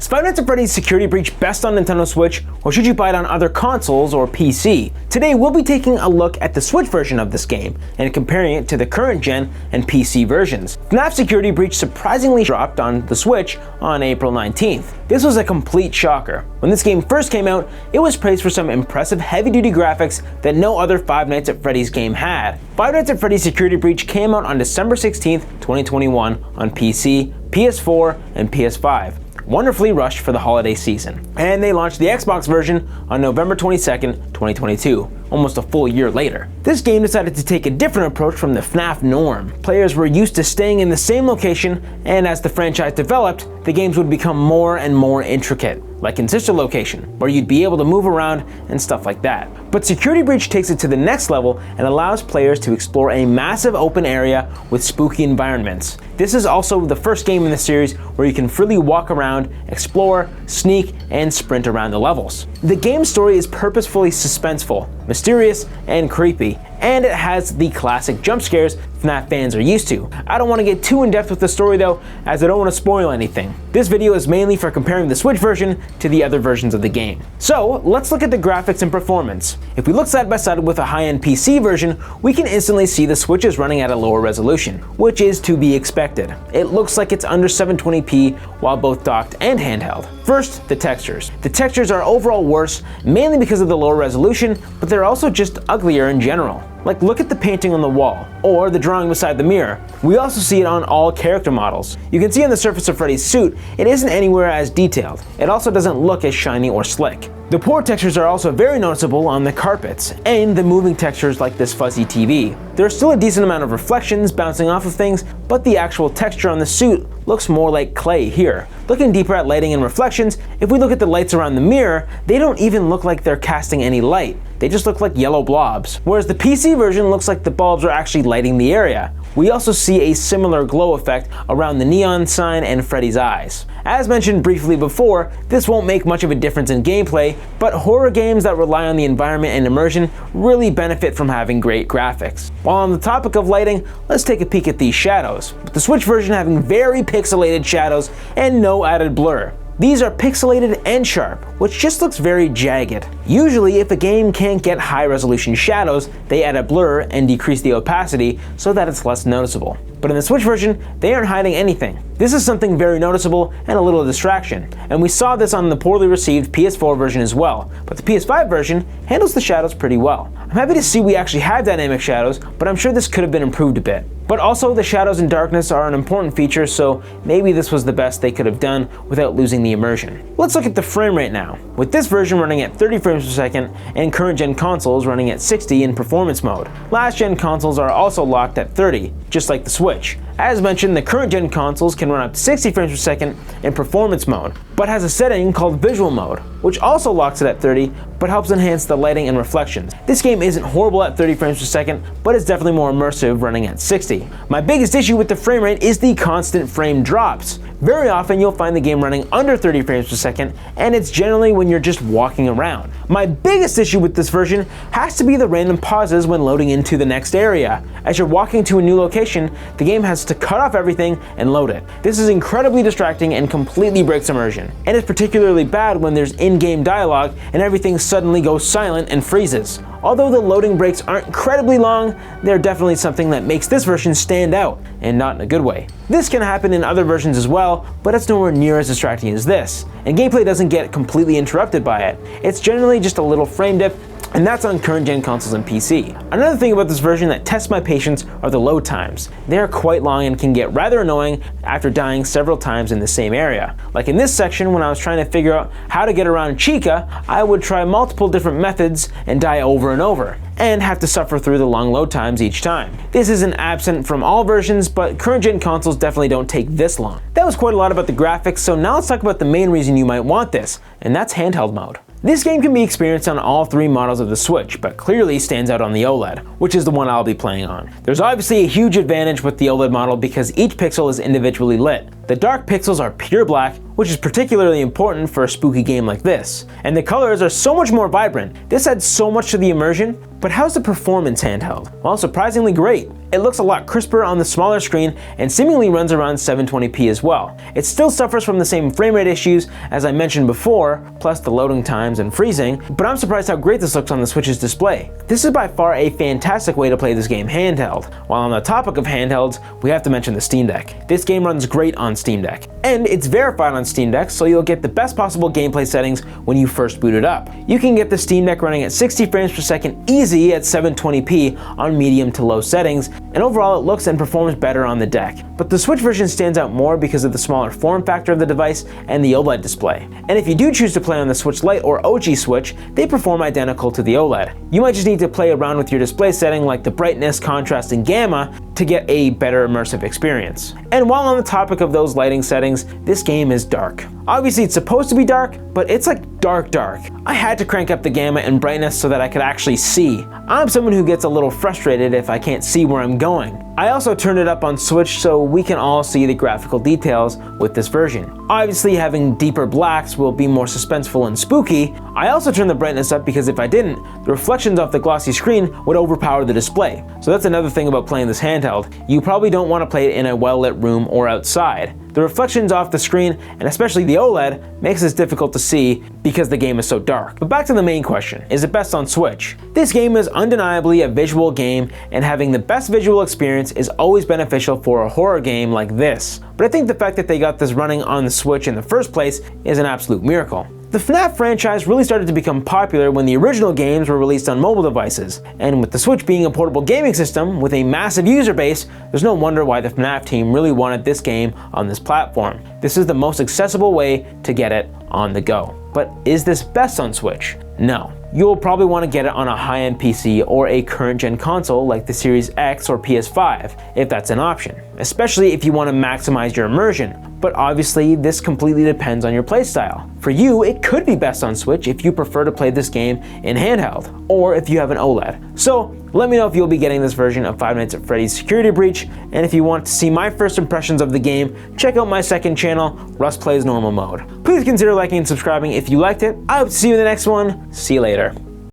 Is Five Nights at Freddy's Security Breach best on Nintendo Switch, or should you buy it on other consoles or PC? Today we'll be taking a look at the Switch version of this game and comparing it to the current gen and PC versions. FNAF Security Breach surprisingly dropped on the Switch on April 19th. This was a complete shocker. When this game first came out, it was praised for some impressive heavy-duty graphics that no other Five Nights at Freddy's game had. Five Nights at Freddy's Security Breach came out on December 16th, 2021 on PC, PS4, and PS5. Wonderfully rushed for the holiday season. And they launched the Xbox version on November 22nd, 2022, almost a full year later. This game decided to take a different approach from the FNAF norm. Players were used to staying in the same location, and as the franchise developed, the games would become more and more intricate, like in Sister Location, where you'd be able to move around and stuff like that. But Security Breach takes it to the next level and allows players to explore a massive open area with spooky environments. This is also the first game in the series where you can freely walk around, explore, sneak, and sprint around the levels. The game's story is purposefully suspenseful, mysterious, and creepy, and it has the classic jump scares FNAF fans are used to. I don't want to get too in-depth with the story though, as I don't want to spoil anything. This video is mainly for comparing the Switch version to the other versions of the game. So let's look at the graphics and performance. If we look side by side with a high-end PC version, we can instantly see the Switch is running at a lower resolution, which is to be expected. It looks like it's under 720p while both docked and handheld. First, the textures. The textures are overall worse, mainly because of the lower resolution, but they're also just uglier in general. Like, look at the painting on the wall, or the drawing beside the mirror. We also see it on all character models. You can see on the surface of Freddy's suit, it isn't anywhere as detailed. It also doesn't look as shiny or slick. The poor textures are also very noticeable on the carpets, and the moving textures like this fuzzy TV. There's still a decent amount of reflections bouncing off of things, but the actual texture on the suit looks more like clay here. Looking deeper at lighting and reflections, if we look at the lights around the mirror, they don't even look like they're casting any light. They just look like yellow blobs. Whereas the PC version looks like the bulbs are actually lighting the area. We also see a similar glow effect around the neon sign and Freddy's eyes. As mentioned briefly before, this won't make much of a difference in gameplay, but horror games that rely on the environment and immersion really benefit from having great graphics. While on the topic of lighting, let's take a peek at these shadows, with the Switch version having very pixelated shadows and no added blur. These are pixelated and sharp, which just looks very jagged. Usually, if a game can't get high-resolution shadows, they add a blur and decrease the opacity so that it's less noticeable. But in the Switch version, they aren't hiding anything. This is something very noticeable and a little distraction, and we saw this on the poorly received PS4 version as well, but the PS5 version handles the shadows pretty well. I'm happy to see we actually have dynamic shadows, but I'm sure this could have been improved a bit. But also, the shadows and darkness are an important feature, so maybe this was the best they could have done without losing the immersion. Let's look at the frame rate now. With this version running at 30 frames per second and current gen consoles running at 60 in performance mode. Last gen consoles are also locked at 30, just like the Switch. As mentioned, the current gen consoles can run up to 60 frames per second in performance mode, but has a setting called visual mode, which also locks it at 30, but helps enhance the lighting and reflections. This game isn't horrible at 30 frames per second, but it's definitely more immersive running at 60. My biggest issue with the frame rate is the constant frame drops. Very often you'll find the game running under 30 frames per second, and it's generally when you're just walking around. My biggest issue with this version has to be the random pauses when loading into the next area. As you're walking to a new location, the game has to cut off everything and load it. This is incredibly distracting and completely breaks immersion. And it's particularly bad when there's in-game dialogue and everything suddenly goes silent and freezes. Although the loading breaks aren't incredibly long, they're definitely something that makes this version stand out, and not in a good way. This can happen in other versions as well, but it's nowhere near as distracting as this, and gameplay doesn't get completely interrupted by it. It's generally just a little frame dip, and that's on current gen consoles and PC. Another thing about this version that tests my patience are the load times. They are quite long and can get rather annoying after dying several times in the same area. Like in this section, when I was trying to figure out how to get around Chica, I would try multiple different methods and die over and over, and have to suffer through the long load times each time. This isn't absent from all versions, but current gen consoles definitely don't take this long. That was quite a lot about the graphics, so now let's talk about the main reason you might want this, and that's handheld mode. This game can be experienced on all three models of the Switch, but clearly stands out on the OLED, which is the one I'll be playing on. There's obviously a huge advantage with the OLED model because each pixel is individually lit. The dark pixels are pure black, which is particularly important for a spooky game like this. And the colors are so much more vibrant. This adds so much to the immersion. But how's the performance handheld? Well, surprisingly great. It looks a lot crisper on the smaller screen and seemingly runs around 720p as well. It still suffers from the same frame rate issues as I mentioned before, plus the loading times and freezing, but I'm surprised how great this looks on the Switch's display. This is by far a fantastic way to play this game handheld. While on the topic of handhelds, we have to mention the Steam Deck. This game runs great on Steam Deck, and it's verified on Steam Deck, so you'll get the best possible gameplay settings when you first boot it up. You can get the Steam Deck running at 60 frames per second easy at 720p on medium to low settings, and overall it looks and performs better on the deck. But the Switch version stands out more because of the smaller form factor of the device and the OLED display. And if you do choose to play on the Switch Lite or OG Switch, they perform identical to the OLED. You might just need to play around with your display setting like the brightness, contrast, and gamma to get a better immersive experience. And while on the topic of those lighting settings, this game is dark. Obviously it's supposed to be dark, but it's like dark. I had to crank up the gamma and brightness so that I could actually see. I'm someone who gets a little frustrated if I can't see where I'm going. I also turned it up on Switch so we can all see the graphical details with this version. Obviously having deeper blacks will be more suspenseful and spooky. I also turned the brightness up because if I didn't, the reflections off the glossy screen would overpower the display. So that's another thing about playing this handheld. You probably don't want to play it in a well-lit room or outside. The reflections off the screen, and especially the OLED, makes this difficult to see because the game is so dark. But back to the main question, is it best on Switch? This game is undeniably a visual game, and having the best visual experience is always beneficial for a horror game like this. But I think the fact that they got this running on the Switch in the first place is an absolute miracle. The FNAF franchise really started to become popular when the original games were released on mobile devices, and with the Switch being a portable gaming system with a massive user base, there's no wonder why the FNAF team really wanted this game on this platform. This is the most accessible way to get it on the go. But is this best on Switch? No. You'll probably want to get it on a high-end PC or a current-gen console like the Series X or PS5, if that's an option, especially if you want to maximize your immersion. But obviously, this completely depends on your playstyle. For you, it could be best on Switch if you prefer to play this game in handheld, or if you have an OLED. So, let me know if you'll be getting this version of Five Nights at Freddy's Security Breach, and if you want to see my first impressions of the game, check out my second channel, Russ Plays Normal Mode. Please consider liking and subscribing if you liked it. I hope to see you in the next one. See you later.